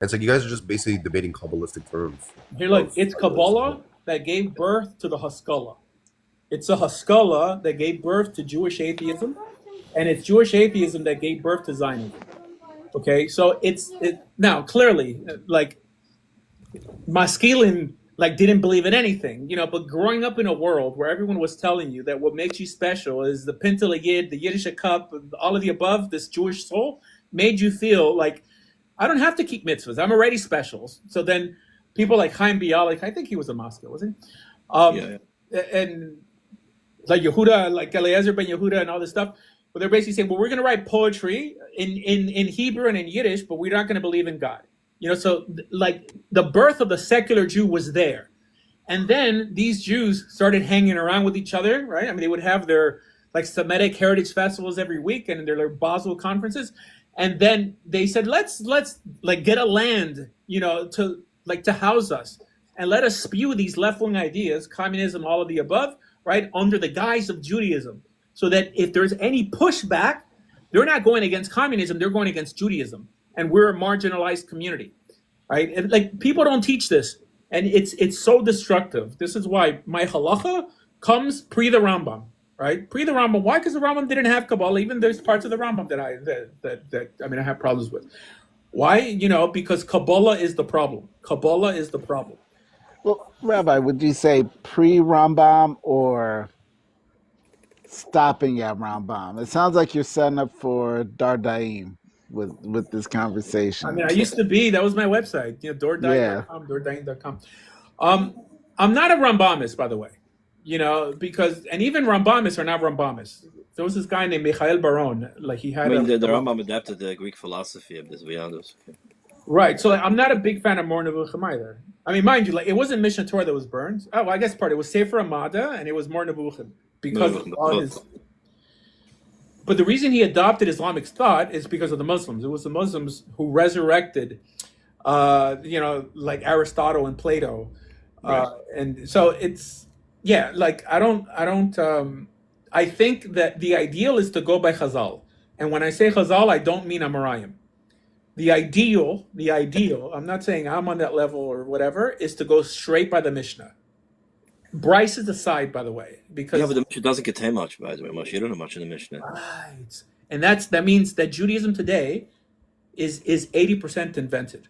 It's like you guys are just basically debating Kabbalistic terms. Here, look, it's Kabbalah that gave birth to the Haskalah. It's a Haskalah that gave birth to Jewish atheism, and it's Jewish atheism that gave birth to Zionism. Okay, so now clearly like Maskilin like didn't believe in anything, but growing up in a world where everyone was telling you that what makes you special is the Pintel Yid, the Yiddish cup, all of the above, this Jewish soul, made you feel like I don't have to keep mitzvahs. I'm already special. So then people like Chaim Bialik, I think he was a Moscow, wasn't he? And like Yehuda, like Eliezer ben Yehuda and all this stuff. But they're basically saying, well, we're going to write poetry in Hebrew and in Yiddish, but we're not going to believe in God. So like the birth of the secular Jew was there. And then these Jews started hanging around with each other, right? I mean, they would have their like Semitic heritage festivals every week and their Basel conferences. And then they said, let's like get a land, to house us and let us spew these left-wing ideas, communism, all of the above, right, under the guise of Judaism. So that if there's any pushback, they're not going against communism, they're going against Judaism. And we're a marginalized community, right? And like people don't teach this, and it's so destructive. This is why my halakha comes pre the Rambam, right? Pre the Rambam. Why? Because the Rambam didn't have Kabbalah. Even there's parts of the Rambam that I have problems with. Why? Because Kabbalah is the problem. Kabbalah is the problem. Well, Rabbi, would you say pre-Rambam or stopping at Rambam? It sounds like you're setting up for Dardaim with this conversation. I mean, I used to be. That was my website. Dordaim.com, Dordaim.com. I'm not a Rambamist, by the way. Because and even Rambamists are not Rambamists. There was this guy named Michael Baron. Like he had. the Rambam adapted the Greek philosophy of this Zionism. Right. So like, I'm not a big fan of Mor Nevuchim either. I mean, mind you, like it wasn't Mishnah Torah that was burned. Oh, well, I guess part. It was Sefer Amada and it was Mor Nevuchim because of all his. But the reason he adopted Islamic thought is because of the Muslims. It was the Muslims who resurrected, like Aristotle and Plato, and so it's like I think that the ideal is to go by Chazal, and when I say Chazal, I don't mean Amoraim. The ideal, I'm not saying I'm on that level or whatever, is to go straight by the Mishnah. Bryce is aside, by the way, because but the Mishnah doesn't contain much, by the way. You don't know much in the Mishnah, right? And that means that Judaism today is 80% invented.